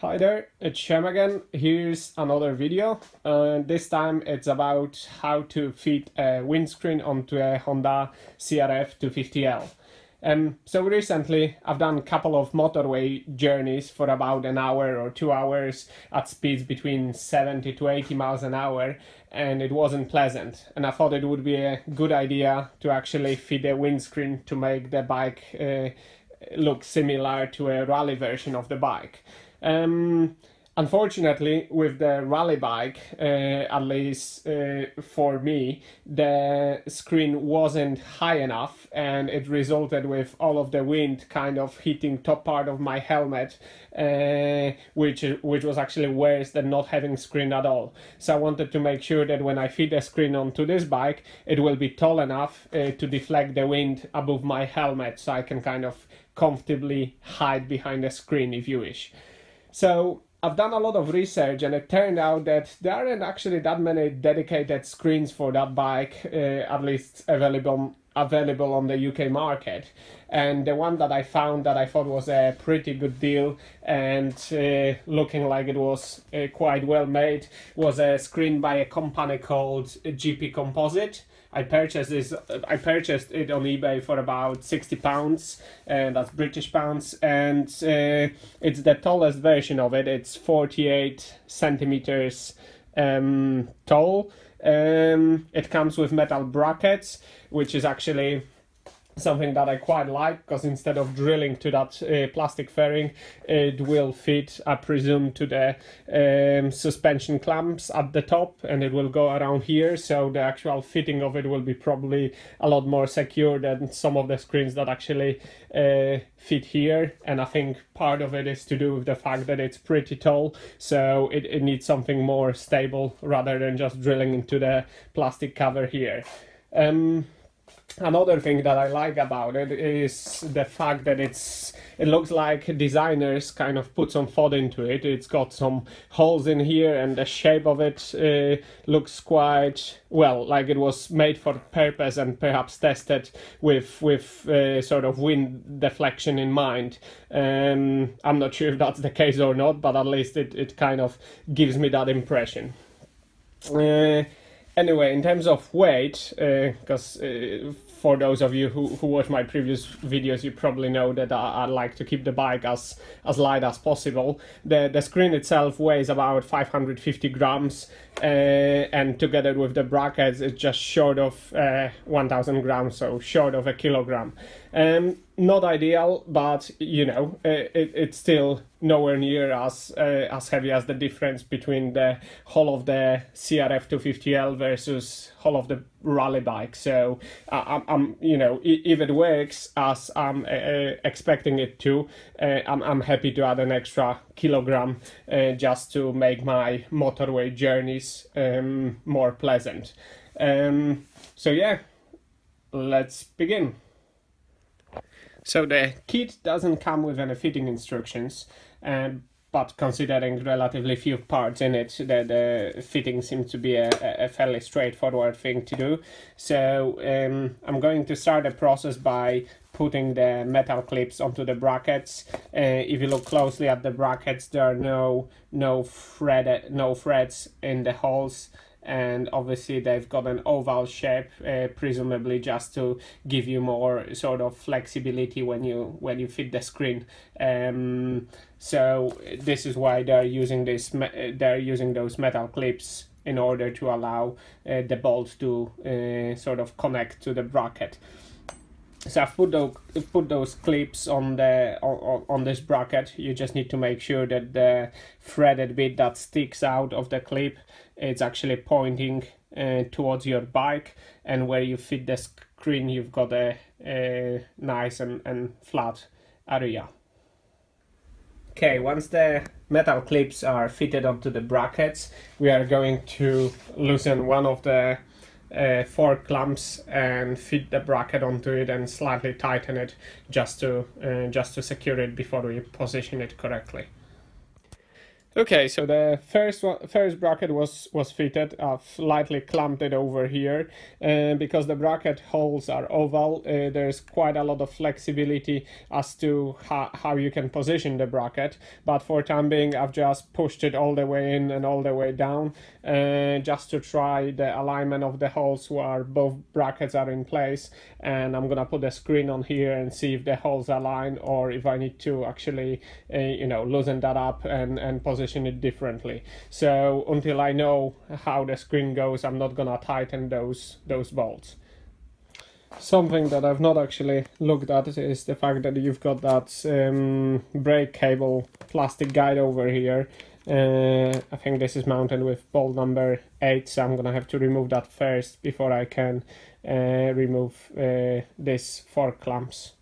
Hi there, it's Shem again. Here's another video. This time it's about how to fit a windscreen onto a Honda CRF250L. So recently I've done a couple of motorway journeys for about an hour or 2 hours at speeds between 70 to 80 miles an hour, and it wasn't pleasant. And I thought it would be a good idea to actually fit a windscreen to make the bike look similar to a rally version of the bike. Unfortunately, with the rally bike, at least for me, the screen wasn't high enough, and it resulted with all of the wind kind of hitting top part of my helmet, which was actually worse than not having screen at all. So I wanted to make sure that when I fit the screen onto this bike, it will be tall enough to deflect the wind above my helmet, so I can kind of comfortably hide behind the screen if you wish. So I've done a lot of research, and it turned out that there aren't actually that many dedicated screens for that bike, at least available on the UK market. And the one that I found that I thought was a pretty good deal and looking like it was quite well made was a screen by a company called GP Kompozit. I purchased it on eBay for about £60, and that's British pounds, and it's the tallest version of it. It's 48 centimeters tall. It comes with metal brackets, which is actually something that I quite like, because instead of drilling to that plastic fairing, it will fit, I presume, to the suspension clamps at the top, and it will go around here, so the actual fitting of it will be probably a lot more secure than some of the screens that actually fit here. And I think part of it is to do with the fact that it's pretty tall, so it needs something more stable rather than just drilling into the plastic cover here. Another thing that I like about it is the fact that it looks like designers kind of put some thought into it. It's got some holes in here, and the shape of it looks quite well like it was made for purpose and perhaps tested with sort of wind deflection in mind. I'm not sure if that's the case or not, but at least it kind of gives me that impression. Anyway, in terms of weight, because for those of you who watch my previous videos, you probably know that I like to keep the bike as light as possible. The screen itself weighs about 550 grams, and together with the brackets, it's just short of 1000 grams, so short of a kilogram. Not ideal, but you know, it's still nowhere near as heavy as the difference between the hull of the CRF250L versus hull of the rally bike. So I'm you know, if it works as I'm expecting it to, I'm happy to add an extra kilogram just to make my motorway journeys more pleasant. So yeah, let's begin. So the kit doesn't come with any fitting instructions, but considering relatively few parts in it, the fitting seems to be a fairly straightforward thing to do. So I'm going to start the process by putting the metal clips onto the brackets. If you look closely at the brackets, there are no threads in the holes, and obviously they've got an oval shape, presumably just to give you more sort of flexibility when you fit the screen. So this is why they're using those metal clips in order to allow the bolt to sort of connect to the bracket. So I've put those clips on this bracket. You just need to make sure that the threaded bit that sticks out of the clip, it's actually pointing towards your bike, and where you fit the screen, you've got a nice and flat area. Okay, once the metal clips are fitted onto the brackets, we are going to loosen one of the fork clamps and fit the bracket onto it and slightly tighten it just to secure it before we position it correctly. Okay, so the first bracket was fitted. I've lightly clamped it over here, because the bracket holes are oval. There's quite a lot of flexibility as to how you can position the bracket. But for time being, I've just pushed it all the way in and all the way down, just to try the alignment of the holes where both brackets are in place. And I'm gonna put a screen on here and see if the holes align, or if I need to actually, loosen that up and position it differently. So until I know how the screen goes, I'm not gonna tighten those bolts. Something that I've not actually looked at is the fact that you've got that brake cable plastic guide over here. I think this is mounted with bolt number 8, so I'm gonna have to remove that first before I can remove these fork clamps.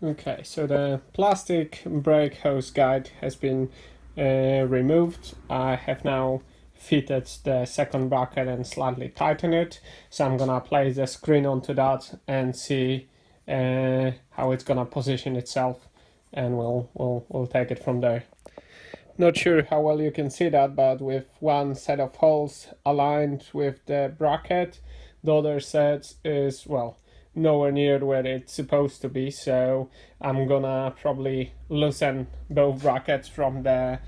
Okay, so the plastic brake hose guide has been removed. I have now fitted the second bracket and slightly tightened it. So I'm gonna place the screen onto that and see how it's gonna position itself, and we'll take it from there. Not sure how well you can see that, but with one set of holes aligned with the bracket, the other set is, well, nowhere near where it's supposed to be, so I'm gonna probably loosen both brackets from the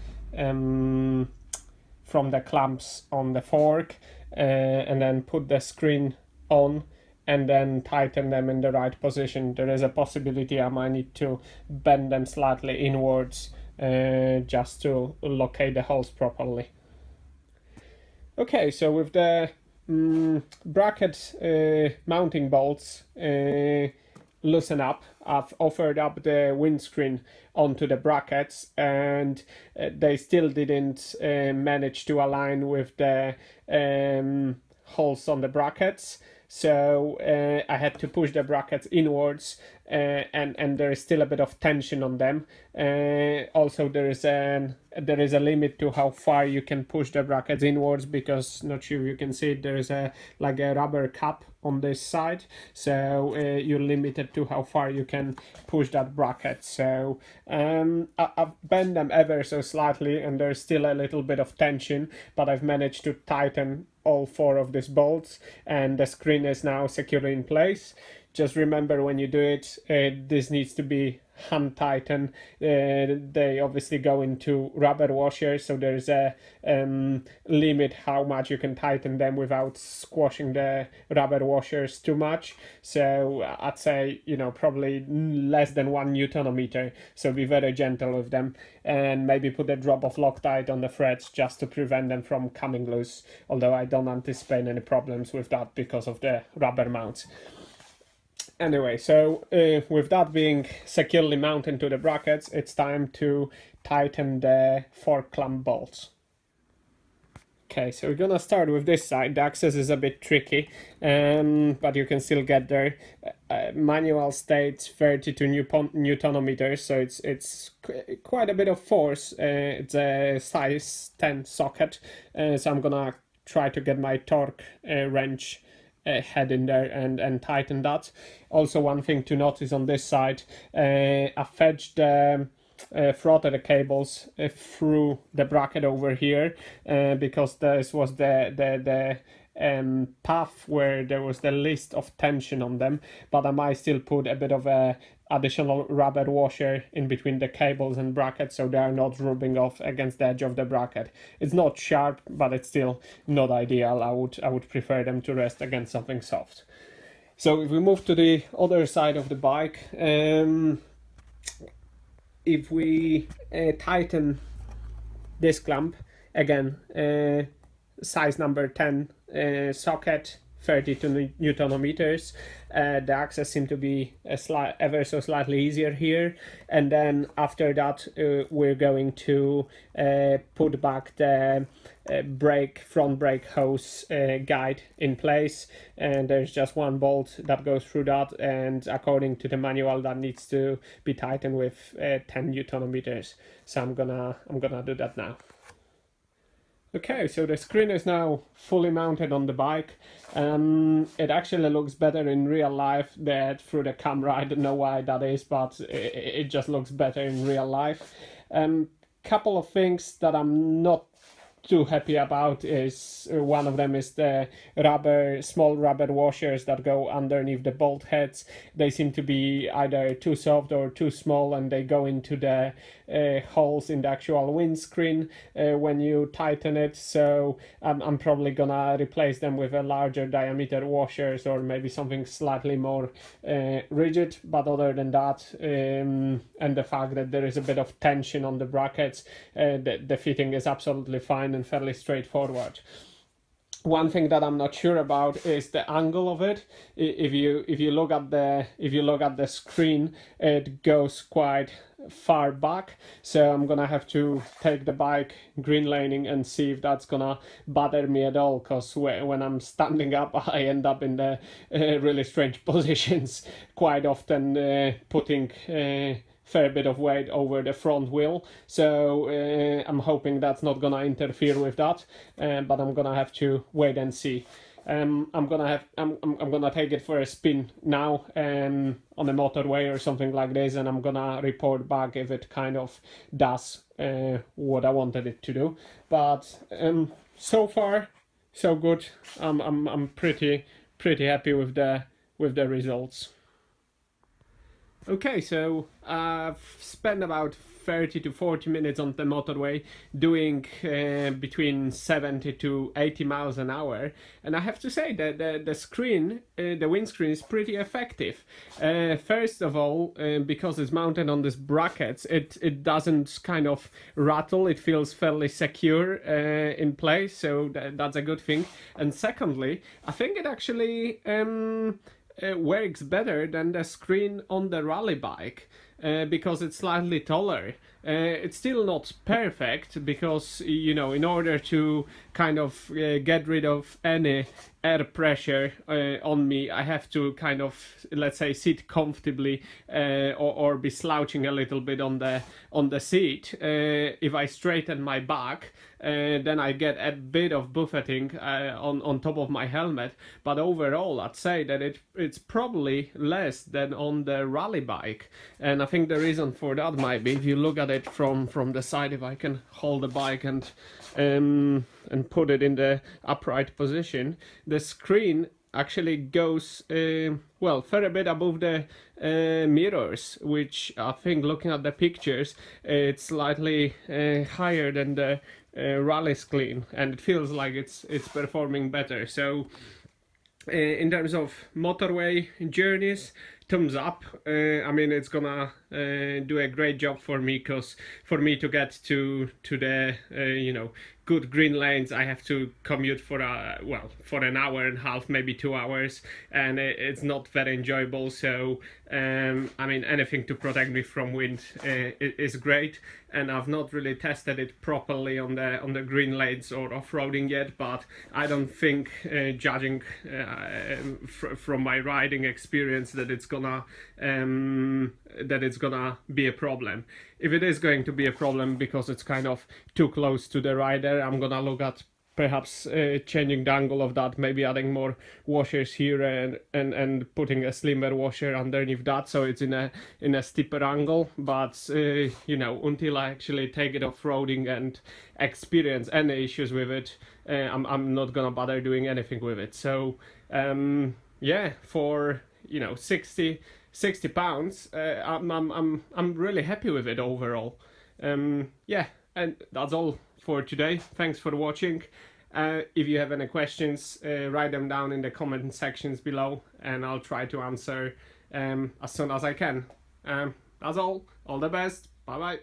clamps on the fork, and then put the screen on and then tighten them in the right position. There is a possibility I might need to bend them slightly inwards, just to locate the holes properly. Okay, so with the bracket mounting bolts loosen up, I've offered up the windscreen onto the brackets, and they still didn't manage to align with the holes on the brackets. So I had to push the brackets inwards, and there is still a bit of tension on them. Also, there is a limit to how far you can push the brackets inwards, because, not sure you can see it, there is a rubber cap on this side, so you're limited to how far you can push that bracket. So I've bent them ever so slightly, and there's still a little bit of tension, but I've managed to tighten all 4 of these bolts, and the screen is now securely in place. Just remember, when you do it, this needs to be hand tightened. They obviously go into rubber washers, so there's a limit how much you can tighten them without squashing the rubber washers too much. So I'd say, probably less than 1 Newton-meter. So be very gentle with them, and maybe put a drop of Loctite on the threads just to prevent them from coming loose. Although I don't anticipate any problems with that because of the rubber mounts. Anyway, so with that being securely mounted to the brackets, it's time to tighten the fork clamp bolts. Okay, so we're gonna start with this side. The access is a bit tricky, but you can still get there. Manual states 32 Newton-meters, so it's quite a bit of force. It's a size 10 socket, so I'm gonna try to get my torque wrench head in there and tighten that. Also, one thing to notice on this side, I fetched the throttle cables through the bracket over here, because this was the path where there was the least of tension on them, but I might still put a bit of a additional rubber washer in between the cables and brackets, so they are not rubbing off against the edge of the bracket. It's not sharp, but it's still not ideal. I would prefer them to rest against something soft. So if we move to the other side of the bike, if we tighten this clamp again, size number 10 socket, 32 Newton-meters. The access seems to be ever so slightly easier here, and then after that we're going to put back the front brake hose guide in place, and there's just 1 bolt that goes through that, and according to the manual that needs to be tightened with 10 Newton-meters. So I'm gonna do that now. Okay, so the screen is now fully mounted on the bike. It actually looks better in real life than through the camera. I don't know why that is, but it just looks better in real life. couple of things that I'm not too happy about is one of them is the small rubber washers that go underneath the bolt heads. They seem to be either too soft or too small, and they go into the holes in the actual windscreen when you tighten it. So I'm probably gonna replace them with a larger diameter washers, or maybe something slightly more rigid. But other than that, and the fact that there is a bit of tension on the brackets, the fitting is absolutely fine and fairly straightforward. One thing that I'm not sure about is the angle of it. If you look at the screen, it goes quite far back, so I'm gonna have to take the bike green laning and see if that's gonna bother me at all, because when I'm standing up I end up in the really strange positions quite often, putting fair bit of weight over the front wheel. So I'm hoping that's not gonna interfere with that, but I'm gonna have to wait and see. I'm gonna take it for a spin now on a motorway or something like this, and I'm gonna report back if it kind of does what I wanted it to do. But so far so good. I'm pretty happy with the results. Okay, so I've spent about 30 to 40 minutes on the motorway doing between 70 to 80 miles an hour, and I have to say that the windscreen is pretty effective. First of all, because it's mounted on these brackets, it doesn't kind of rattle. It feels fairly secure in place, so that's a good thing. And secondly, I think it actually works better than the screen on the rally bike, because it's slightly taller. It's still not perfect, because, you know, in order to kind of get rid of any air pressure on me, I have to kind of, let's say, sit comfortably or be slouching a little bit on the seat. If I straighten my back, then I get a bit of buffeting on top of my helmet. But overall, I'd say that it's probably less than on the rally bike. And I think the reason for that might be, if you look at it from the side, if I can hold the bike and put it in the upright position, the screen actually goes well, fair a bit above the mirrors, which I think, looking at the pictures, it's slightly higher than the rally screen, and it feels like it's performing better. So in terms of motorway journeys, thumbs up. I mean, it's gonna do a great job for me, because for me to get to the you know, good green lanes, I have to commute for an hour and a half, maybe 2 hours, and it's not very enjoyable. So I mean, anything to protect me from wind is great. And I've not really tested it properly on the green lanes or off-roading yet, but I don't think, judging from my riding experience, that it's gonna be a problem. If it is going to be a problem because it's kind of too close to the rider, I'm gonna look at perhaps changing the angle of that, maybe adding more washers here and putting a slimmer washer underneath that, so it's in a steeper angle. But you know, until I actually take it off-roading and experience any issues with it, I'm not gonna bother doing anything with it. So yeah, for, you know, 60 pounds, I'm really happy with it overall. Yeah, and that's all for today. Thanks for watching. If you have any questions, write them down in the comment sections below, and I'll try to answer as soon as I can. That's all the best, bye bye.